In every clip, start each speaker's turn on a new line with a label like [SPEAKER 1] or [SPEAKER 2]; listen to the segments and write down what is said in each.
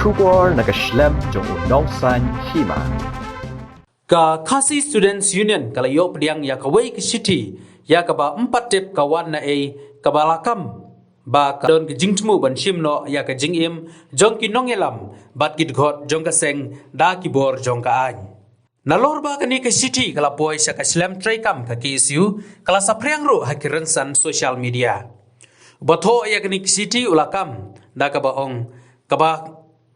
[SPEAKER 1] Shubor nakaslem jong unongsan hima.
[SPEAKER 2] Ka Khasi Students Union kalayo pediang ya kawai ke city ya ka ba 4 tip kawan na ka balakam ba ka don ke jingtmu ban shimno ya ka jingim jong ki nongelam bat kit got jong ka seng da ki bor jong ka an nalor ba ka ni ke city kala poi sa ka slam tray kam ka KSU kala sa priang ro hakiran san social media batho ya ka ni ke city ulakam da ka ba ong ka ba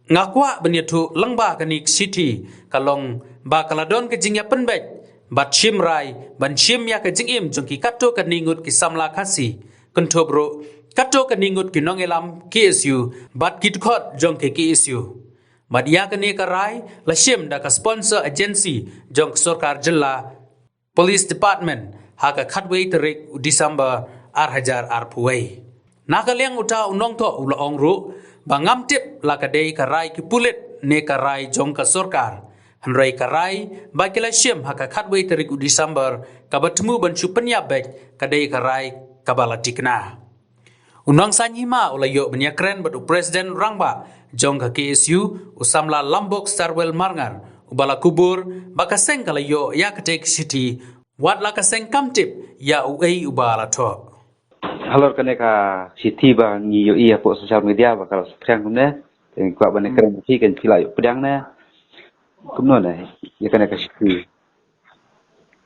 [SPEAKER 2] ngakwa benyatu langba ka ni ke city kalong ba kaladon ke jingya penbet bat shim rai ban shim ya ke jingim jong ki kato ka ningut ki samla khasi kontobro kato ka ningut ki nongelam KSU bat kit khot jong ke KSU mat ya ka ni ka rai la shim da ka sponsor agency jong sarkar jilla police department ha ka khatwei tarik December hajar puai nakaliang uta unong to ulaong ru bangam tip la ka dei ka rai ki pulit ne ka rai jong ka sarkar Hanrai karai bakila shim haka khatwei tarik December kabatmu ban chupenya bek kadai karai kabala tikna unang sanyima ulayo benyakren batu presiden rangba jong ka KSU usamla lambok starwell marngar ubala kubur bakaseng kalayo ya katek city wat la kaseng kamtip ya uei ubala to
[SPEAKER 3] halor kaneka city ba ngi yo iya po social media bakal sprang kumne teng kwa bane keren fi kan pilayo pedang na kumno na ya kana kasi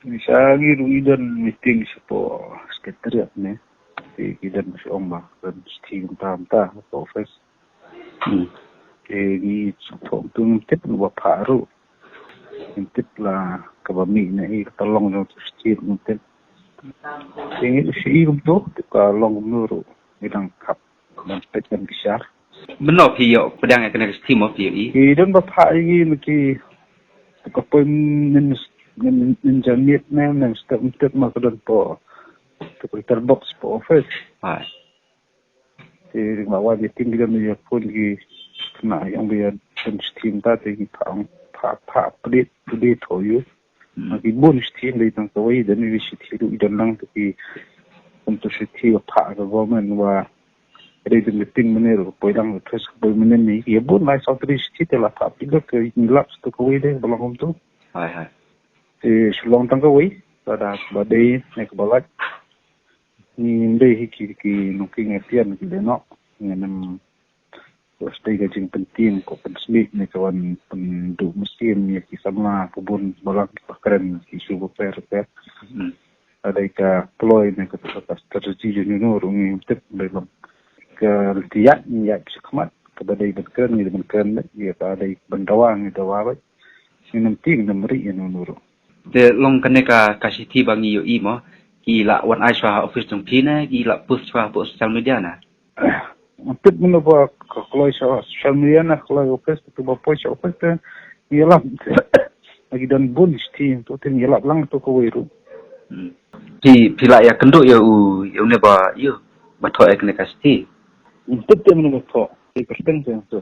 [SPEAKER 4] misali ruidan meeting po sekretariat ne di kidan si omba dan steam tamta office di tung tip wa paru tip la kabami na tolong no steam tip ini si untuk ka long nuru bilang kap dan pekan besar
[SPEAKER 3] menop hiyo pedang ya kana kasi mo fi
[SPEAKER 4] dan bapak ini mesti kapag ninjamit na ng step makadon po computer box po office
[SPEAKER 3] ay
[SPEAKER 4] mawa meeting dia niya pun gi na yang biar steam tadi pa update to you magi bonus team dai tang kawai dan ni city du idan lang ti untuk city pa government wa ada meeting menero poidang terus boy menen ni ya bon mai sautri city la pa pigo ke nilap sto kawai deh belakang tu
[SPEAKER 3] ay
[SPEAKER 4] selong tang kawai pada badai naik balat ni ndai hiki nuking apian ki deno nganam stay gajing penting ko pensmit ni kawan pendu mesin ni ki sama pubun balak pakran ki subo per ada ka ploy ni ka strategi junior ngi tip dalam tiyak ni ya sekhmat kepada ibakan ni dengan ya ada bendawang itu apa ini penting nomori yang nuru
[SPEAKER 3] de long kaneka kasi ti bangi yo imo ila wan aisha office tong pina ila post pa po social media na
[SPEAKER 4] tip meno ba kalau social media na kalau office tu ba post office ialah lagi dan bonus team tu tin ialah lang tu ko wiru
[SPEAKER 3] pila ya kendo ya u ne ba yo batho ek ne kasi
[SPEAKER 4] tip meno ba to persen tu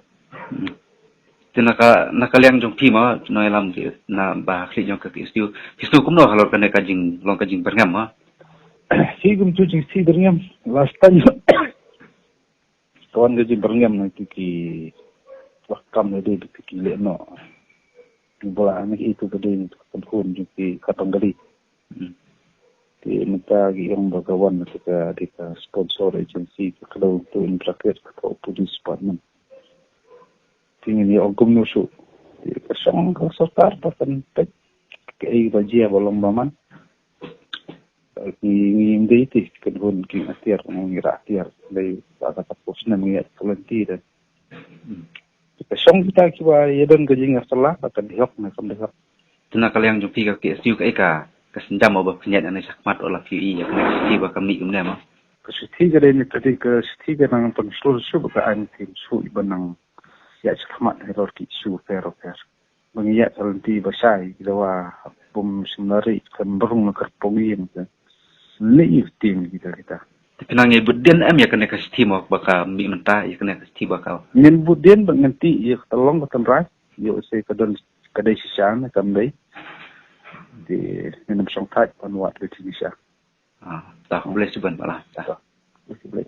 [SPEAKER 3] nakaliang jong pima no elam ti na ba khli jong ka kistu kumno halor kana kajing long kajing berngam ha
[SPEAKER 4] sigum tu jing si berngam last time kawan kajing berngam na ki wakam na de ki le no bola anak itu gede itu pun jing katong gali di mata yang bagawan ketika di sponsor agency kalau tu interact atau police department tingin ya ogum nusu di kasong ka sarkar pasan pek kay bajia bolong baman ki ngim ti kedun ki atiar ngira atiar dai baka tapos na mga talenti dan kasong kita kiba yedon gajing salah akan dihok na kamdehok
[SPEAKER 3] nakaliang jong pi ka KSU ka kasenjam ba penyat ane sakmat olah QI ya kana si ba kami umne ma
[SPEAKER 4] kasiti gade ni tadi ke siti nang pensul su ba an tim su ibanang ya sakmat error ki su pero mengiya talenti basai dawa bum semari kembrung kerpongin ni tim kita
[SPEAKER 3] pinang e budden am ya kana kasiti mo baka mi menta ya kana kasiti baka
[SPEAKER 4] nin budden nganti ya tolong batan rai yo se kadon kadai sisan kamdai di minum songtai panwat di Indonesia
[SPEAKER 3] tak boleh sebentar lah
[SPEAKER 4] boleh